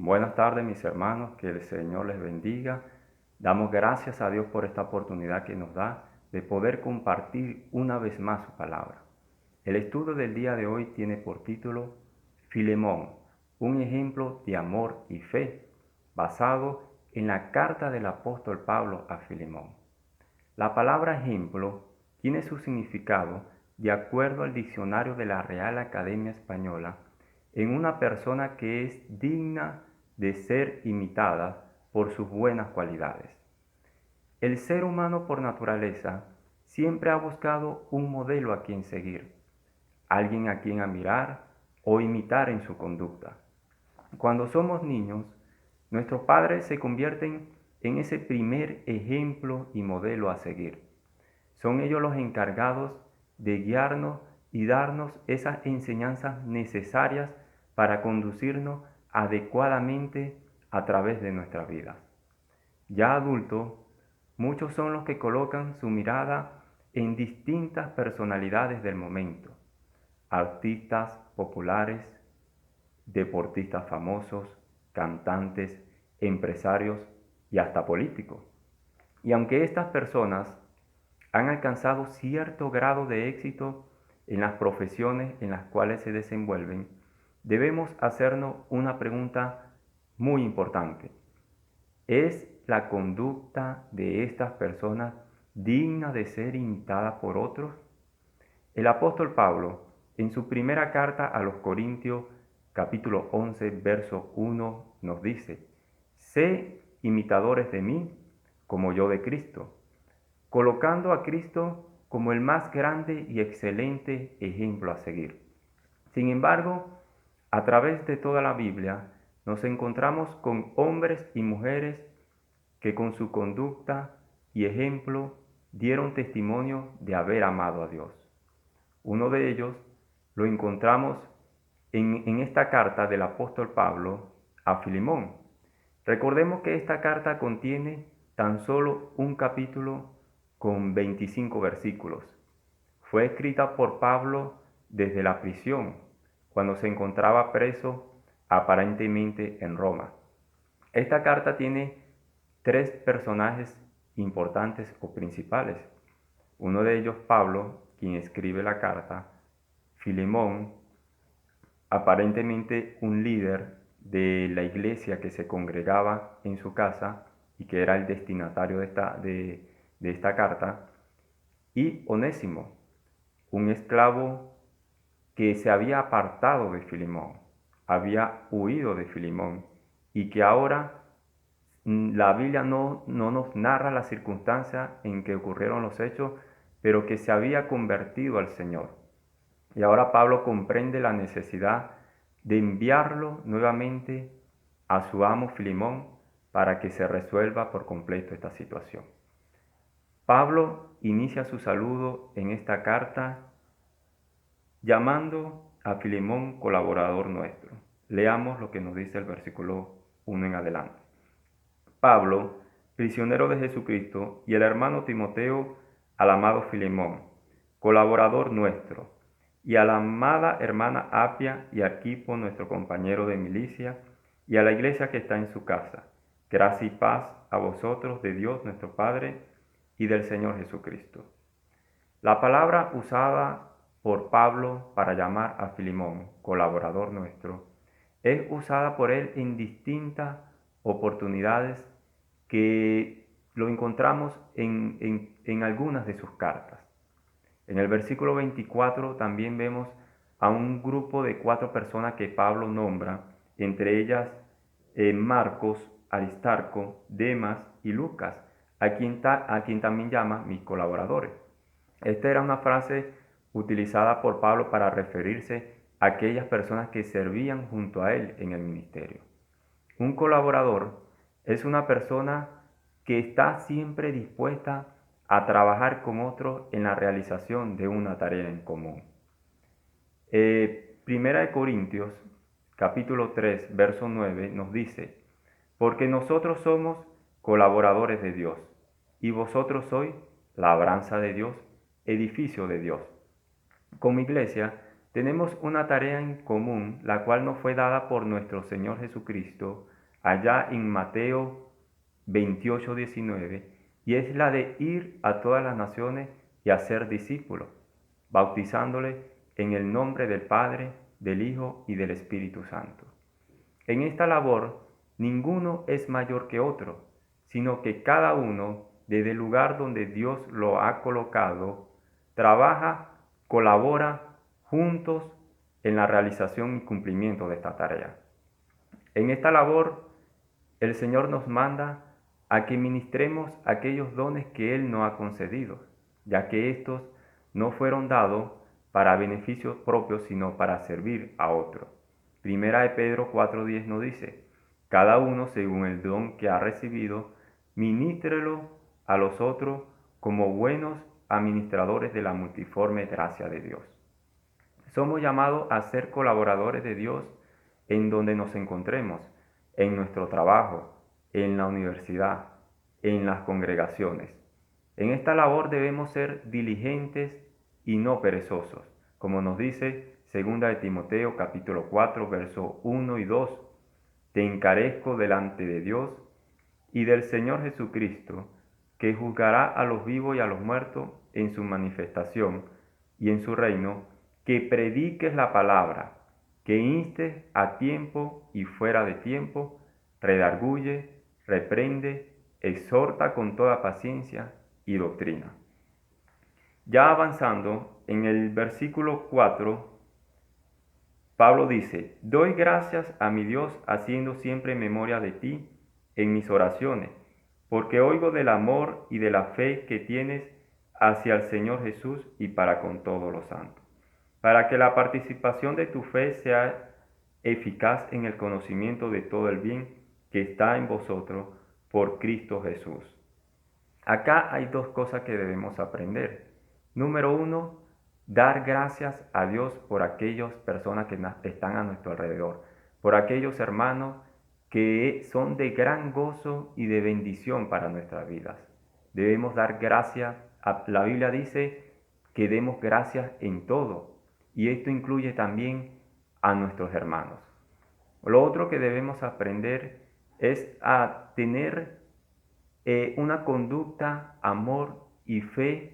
Buenas tardes, mis hermanos, que el Señor les bendiga. Damos gracias a Dios por esta oportunidad que nos da de poder compartir una vez más su palabra. El estudio del día de hoy tiene por título Filemón, un ejemplo de amor y fe, basado en la carta del apóstol Pablo a Filemón. La palabra ejemplo tiene su significado de acuerdo al diccionario de la Real Academia Española en una persona que es digna de ser imitada por sus buenas cualidades. El ser humano por naturaleza siempre ha buscado un modelo a quien seguir, alguien a quien admirar o imitar en su conducta. Cuando somos niños, nuestros padres se convierten en ese primer ejemplo y modelo a seguir. Son ellos los encargados de guiarnos y darnos esas enseñanzas necesarias para conducirnos adecuadamente a través de nuestras vidas. Ya adultos, muchos son los que colocan su mirada en distintas personalidades del momento, artistas populares, deportistas famosos, cantantes, empresarios y hasta políticos. Y aunque estas personas han alcanzado cierto grado de éxito en las profesiones en las cuales se desenvuelven, debemos hacernos una pregunta muy importante. ¿Es la conducta de estas personas digna de ser imitada por otros? El apóstol Pablo, en su primera carta a los Corintios, capítulo 11, verso 1, nos dice: sé imitadores de mí, como yo de Cristo, colocando a Cristo como el más grande y excelente ejemplo a seguir. Sin embargo, a través de toda la Biblia nos encontramos con hombres y mujeres que con su conducta y ejemplo dieron testimonio de haber amado a Dios. Uno de ellos lo encontramos en esta carta del apóstol Pablo a Filemón. Recordemos que esta carta contiene tan solo un capítulo con 25 versículos. Fue escrita por Pablo desde la prisión, cuando se encontraba preso aparentemente en Roma. Esta carta tiene tres personajes importantes o principales. Uno de ellos, Pablo, quien escribe la carta; Filemón, aparentemente un líder de la iglesia que se congregaba en su casa y que era el destinatario de esta carta; y Onésimo, un esclavo que se había apartado de Filemón, había huido de Filemón y que ahora la Biblia no nos narra las circunstancias en que ocurrieron los hechos, pero que se había convertido al Señor. Y ahora Pablo comprende la necesidad de enviarlo nuevamente a su amo Filemón para que se resuelva por completo esta situación. Pablo inicia su saludo en esta carta llamando a Filemón colaborador nuestro. Leamos lo que nos dice el versículo 1 en adelante. Pablo, prisionero de Jesucristo, y el hermano Timoteo, al amado Filemón, colaborador nuestro, y a la amada hermana Apia y Arquipo, nuestro compañero de milicia, y a la iglesia que está en su casa. Gracia y paz a vosotros de Dios nuestro Padre y del Señor Jesucristo. La palabra usada por Pablo para llamar a Filemón, colaborador nuestro, es usada por él en distintas oportunidades que lo encontramos en algunas de sus cartas. En el versículo 24 también vemos a un grupo de 4 personas que Pablo nombra, entre ellas Marcos, Aristarco, Demas y Lucas, a quien también llama mis colaboradores. Esta era una frase utilizada por Pablo para referirse a aquellas personas que servían junto a él en el ministerio. Un colaborador es una persona que está siempre dispuesta a trabajar con otros en la realización de una tarea en común. Primera de Corintios, capítulo 3, verso 9, nos dice: porque nosotros somos colaboradores de Dios, y vosotros sois labranza de Dios, edificio de Dios. Como iglesia, tenemos una tarea en común, la cual nos fue dada por nuestro Señor Jesucristo allá en Mateo 28:19, y es la de ir a todas las naciones y hacer discípulos, bautizándoles en el nombre del Padre, del Hijo y del Espíritu Santo. En esta labor, ninguno es mayor que otro, sino que cada uno, desde el lugar donde Dios lo ha colocado, trabaja, colabora juntos en la realización y cumplimiento de esta tarea. En esta labor, el Señor nos manda a que ministremos aquellos dones que Él nos ha concedido, ya que estos no fueron dados para beneficios propios, sino para servir a otros. Primera de Pedro 4:10 nos dice, cada uno según el don que ha recibido, ministrelo a los otros como buenos administradores de la multiforme gracia de Dios. Somos llamados a ser colaboradores de Dios en donde nos encontremos, en nuestro trabajo, en la universidad, en las congregaciones. En esta labor debemos ser diligentes y no perezosos, como nos dice 2 de Timoteo capítulo 4, versos 1 y 2. Te encarezco delante de Dios y del Señor Jesucristo, que juzgará a los vivos y a los muertos en su manifestación y en su reino, que prediques la palabra, que instes a tiempo y fuera de tiempo, redarguye, reprende, exhorta con toda paciencia y doctrina. Ya avanzando, en el versículo 4, Pablo dice, doy gracias a mi Dios haciendo siempre memoria de ti en mis oraciones, porque oigo del amor y de la fe que tienes hacia el Señor Jesús y para con todos los santos, para que la participación de tu fe sea eficaz en el conocimiento de todo el bien que está en vosotros por Cristo Jesús. Acá hay dos cosas que debemos aprender. Número uno, dar gracias a Dios por aquellas personas que están a nuestro alrededor, por aquellos hermanos que son de gran gozo y de bendición para nuestras vidas. Debemos dar gracias. La Biblia dice que demos gracias en todo, y esto incluye también a nuestros hermanos. Lo otro que debemos aprender es a tener una conducta, amor y fe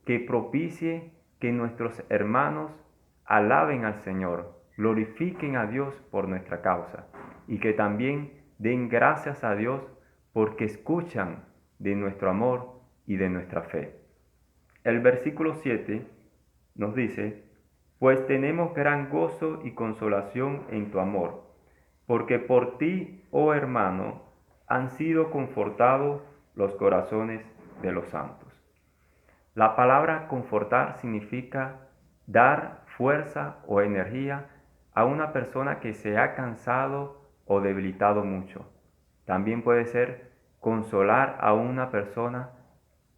que propicie que nuestros hermanos alaben al Señor, glorifiquen a Dios por nuestra causa y que también den gracias a Dios porque escuchan de nuestro amor y de nuestra fe. El versículo 7 nos dice, pues tenemos gran gozo y consolación en tu amor, porque por ti, oh hermano, han sido confortados los corazones de los santos. La palabra confortar significa dar fuerza o energía a una persona que se ha cansado o debilitado mucho. También puede ser consolar a una persona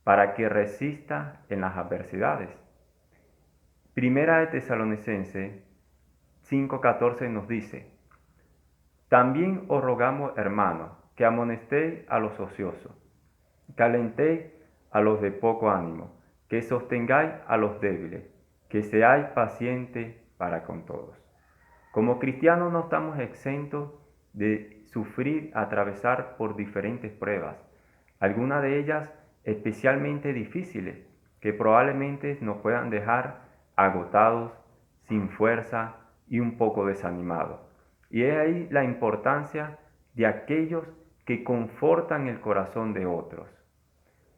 para que resista en las adversidades. Primera de Tesalonicenses 5:14 nos dice, también os rogamos, hermanos, que amonestéis a los ociosos, que alentéis a los de poco ánimo, que sostengáis a los débiles, que seáis pacientes para con todos. Como cristianos no estamos exentos de sufrir, atravesar por diferentes pruebas, algunas de ellas especialmente difíciles, que probablemente nos puedan dejar agotados, sin fuerza y un poco desanimados. Y es ahí la importancia de aquellos que confortan el corazón de otros.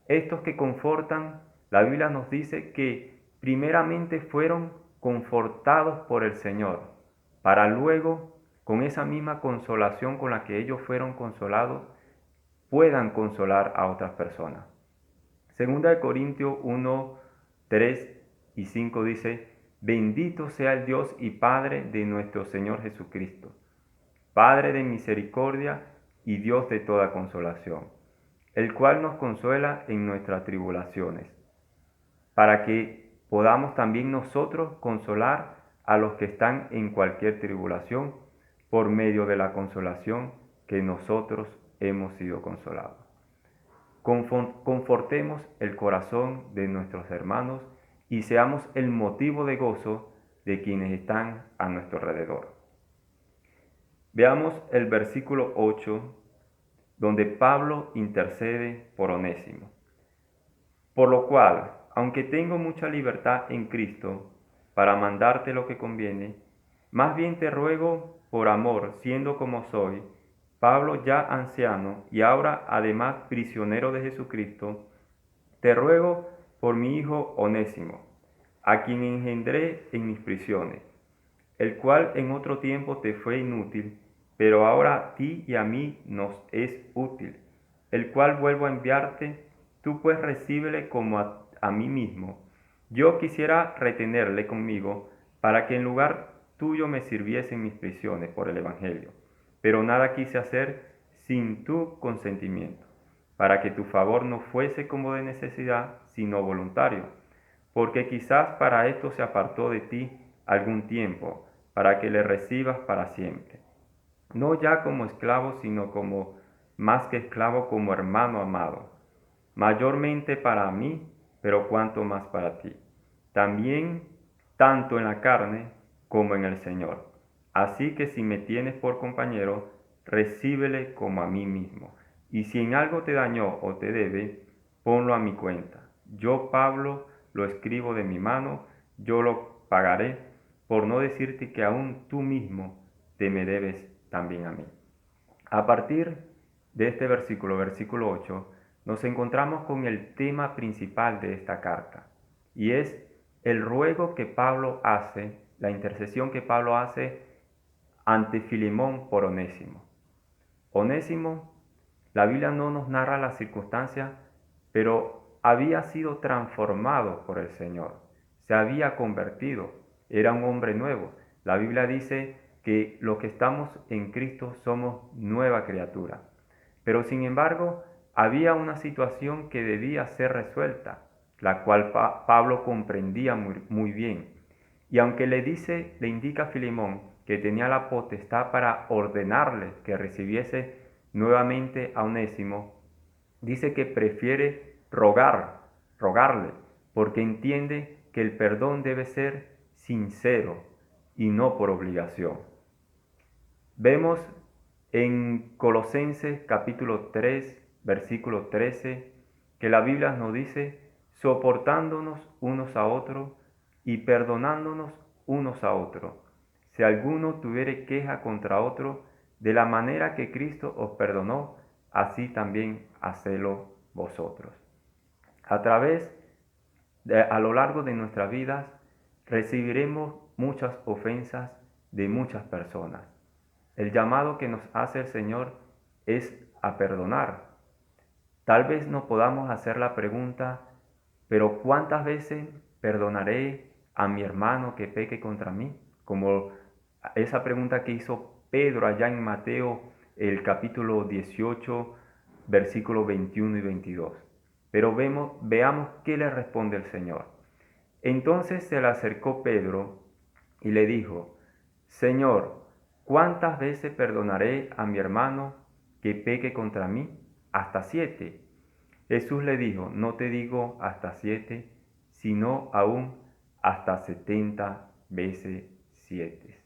Estos que confortan, la Biblia nos dice que primeramente fueron confortados por el Señor, para luego, con esa misma consolación con la que ellos fueron consolados, puedan consolar a otras personas. Segunda de Corintios 1, 3 y 5 dice, bendito sea el Dios y Padre de nuestro Señor Jesucristo, Padre de misericordia y Dios de toda consolación, el cual nos consuela en nuestras tribulaciones, para que podamos también nosotros consolar a los que están en cualquier tribulación por medio de la consolación que nosotros hemos sido consolados. Confortemos el corazón de nuestros hermanos y seamos el motivo de gozo de quienes están a nuestro alrededor. Veamos el versículo 8, donde Pablo intercede por Onésimo. Por lo cual, aunque tengo mucha libertad en Cristo para mandarte lo que conviene, más bien te ruego por amor, siendo como soy, Pablo ya anciano y ahora además prisionero de Jesucristo, te ruego por mi hijo Onésimo, a quien engendré en mis prisiones, el cual en otro tiempo te fue inútil, pero ahora a ti y a mí nos es útil, el cual vuelvo a enviarte, tú pues recíbele como a mí mismo. Yo quisiera retenerle conmigo para que en lugar tuyo me sirviese en mis prisiones por el Evangelio, pero nada quise hacer sin tu consentimiento, para que tu favor no fuese como de necesidad, sino voluntario, porque quizás para esto se apartó de ti algún tiempo, para que le recibas para siempre, no ya como esclavo, sino como más que esclavo, como hermano amado, mayormente para mí, pero cuanto más para ti, también tanto en la carne como en el Señor. Así que si me tienes por compañero, recíbele como a mí mismo. Y si en algo te dañó o te debe, ponlo a mi cuenta. Yo, Pablo, lo escribo de mi mano, yo lo pagaré, por no decirte que aún tú mismo te me debes también a mí. A partir de este versículo, versículo 8, nos encontramos con el tema principal de esta carta, y es el ruego que Pablo hace, la intercesión que Pablo hace ante Filemón por Onésimo. Onésimo, la Biblia no nos narra las circunstancias, pero había sido transformado por el Señor, se había convertido, era un hombre nuevo. La Biblia dice que los que estamos en Cristo somos nueva criatura. Pero sin embargo, había una situación que debía ser resuelta, la cual Pablo comprendía muy bien. Y aunque le indica a Filemón que tenía la potestad para ordenarle que recibiese nuevamente a Onésimo, dice que prefiere rogarle, porque entiende que el perdón debe ser sincero y no por obligación. Vemos en Colosenses capítulo 3, versículo 13, que la Biblia nos dice, soportándonos unos a otros y perdonándonos unos a otros, si alguno tuviere queja contra otro, de la manera que Cristo os perdonó, así también hacedlo vosotros. A lo largo de nuestras vidas, recibiremos muchas ofensas de muchas personas. El llamado que nos hace el Señor es a perdonar. Tal vez no podamos hacer la pregunta, pero ¿cuántas veces perdonaré a mi hermano que peque contra mí? Como esa pregunta que hizo Pedro allá en Mateo, el capítulo 18, versículos 21 y 22. Pero veamos qué le responde el Señor. Entonces se le acercó Pedro y le dijo, Señor, ¿cuántas veces perdonaré a mi hermano que peque contra mí? ¿Hasta 7? Jesús le dijo, no te digo hasta 7, sino aún hasta 70 veces 7.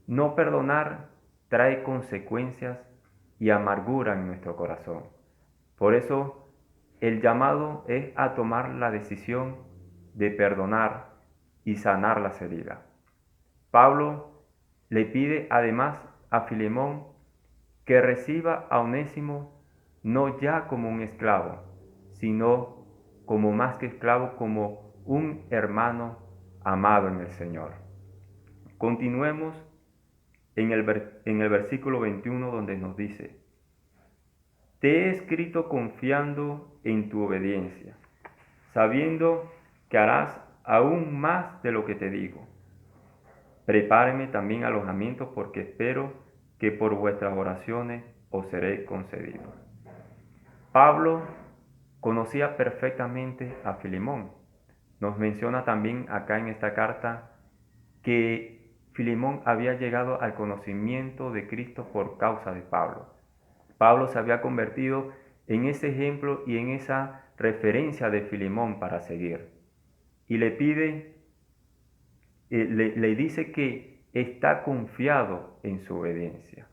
No perdonar trae consecuencias y amargura en nuestro corazón. Por eso, el llamado es a tomar la decisión de perdonar y sanar las heridas. Pablo le pide además a Filemón que reciba a Onésimo no ya como un esclavo, sino como más que esclavo, como un hermano amado en el Señor. Continuemos en el versículo 21 donde nos dice, te he escrito confiando en tu obediencia, sabiendo que harás aún más de lo que te digo. Prepáreme también alojamiento porque espero que por vuestras oraciones os seré concedido. Pablo conocía perfectamente a Filemón. Nos menciona también acá en esta carta que Filemón había llegado al conocimiento de Cristo por causa de Pablo. Pablo se había convertido en ese ejemplo y en esa referencia de Filemón para seguir. Y le dice que está confiado en su obediencia.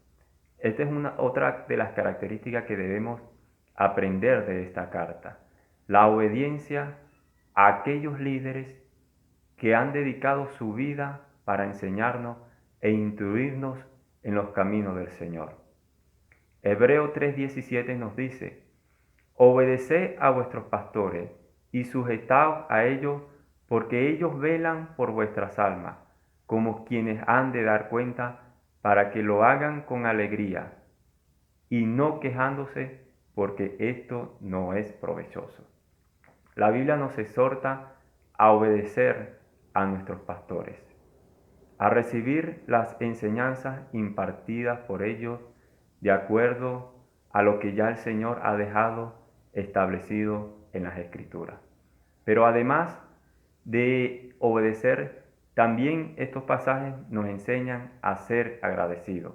Esta es otra de las características que debemos aprender de esta carta. La obediencia a aquellos líderes que han dedicado su vida para enseñarnos e instruirnos en los caminos del Señor. Hebreo 3:17 nos dice: obedeced a vuestros pastores y sujetaos a ellos, porque ellos velan por vuestras almas, como quienes han de dar cuenta, para que lo hagan con alegría y no quejándose, porque esto no es provechoso. La Biblia nos exhorta a obedecer a nuestros pastores, a recibir las enseñanzas impartidas por ellos de acuerdo a lo que ya el Señor ha dejado establecido en las Escrituras. Pero además de obedecer, también estos pasajes nos enseñan a ser agradecidos.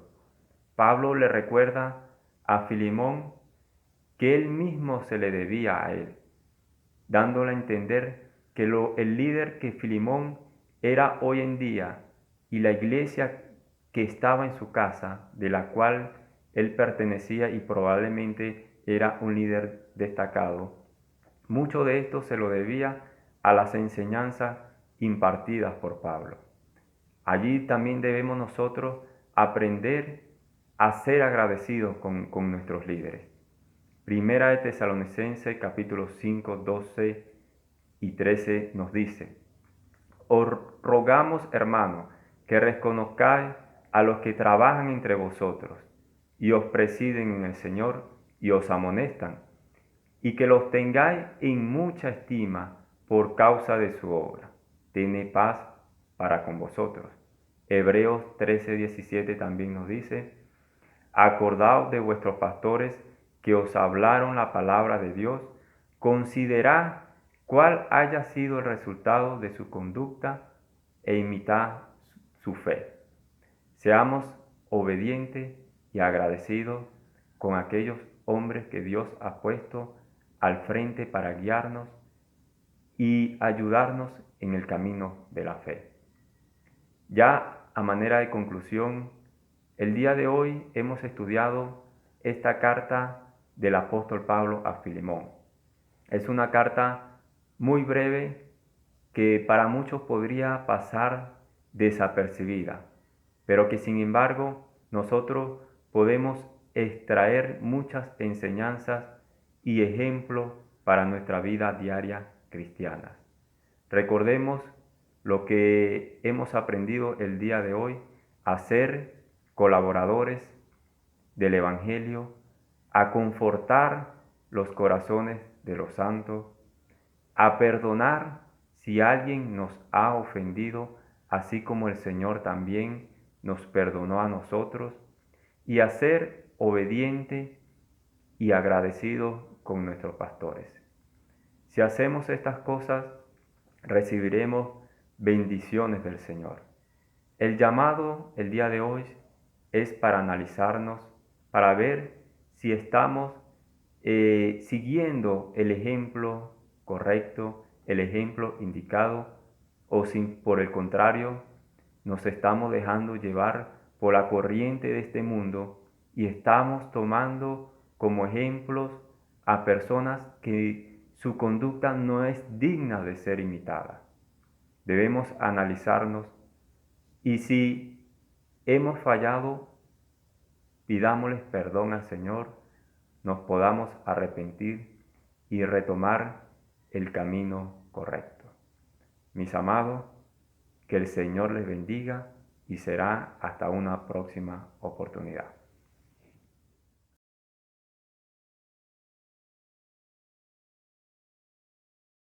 Pablo le recuerda a Filemón que él mismo se le debía a él, dándole a entender que el líder que Filemón era hoy en día y la iglesia que estaba en su casa, de la cual él pertenecía y probablemente era un líder destacado, mucho de esto se lo debía a las enseñanzas impartidas por Pablo. Allí también debemos nosotros aprender a ser agradecidos con nuestros líderes. Primera de Tesalonicenses capítulo 5, 12 y 13 nos dice: os rogamos, hermanos, que reconozcáis a los que trabajan entre vosotros y os presiden en el Señor y os amonestan, y que los tengáis en mucha estima por causa de su obra. Tened paz para con vosotros. Hebreos 13:17 también nos dice: acordaos de vuestros pastores que os hablaron la palabra de Dios, considerad cuál haya sido el resultado de su conducta e imitad su fe. Seamos obedientes y agradecidos con aquellos hombres que Dios ha puesto al frente para guiarnos y ayudarnos en el camino de la fe. Ya a manera de conclusión, el día de hoy hemos estudiado esta carta del apóstol Pablo a Filemón. Es una carta muy breve que para muchos podría pasar desapercibida, pero que sin embargo nosotros podemos extraer muchas enseñanzas y ejemplos para nuestra vida diaria cristiana. Recordemos lo que hemos aprendido el día de hoy: a ser colaboradores del Evangelio, a confortar los corazones de los santos, a perdonar si alguien nos ha ofendido, así como el Señor también nos perdonó a nosotros, y a ser obediente y agradecido con nuestros pastores. Si hacemos estas cosas, recibiremos bendiciones del Señor. El llamado el día de hoy es para analizarnos, para ver si estamos siguiendo el ejemplo correcto, el ejemplo indicado, o si por el contrario nos estamos dejando llevar por la corriente de este mundo y estamos tomando como ejemplos a personas que su conducta no es digna de ser imitada. Debemos analizarnos y si hemos fallado, pidámosles perdón al Señor, nos podamos arrepentir y retomar el camino correcto. Mis amados, que el Señor les bendiga y será hasta una próxima oportunidad.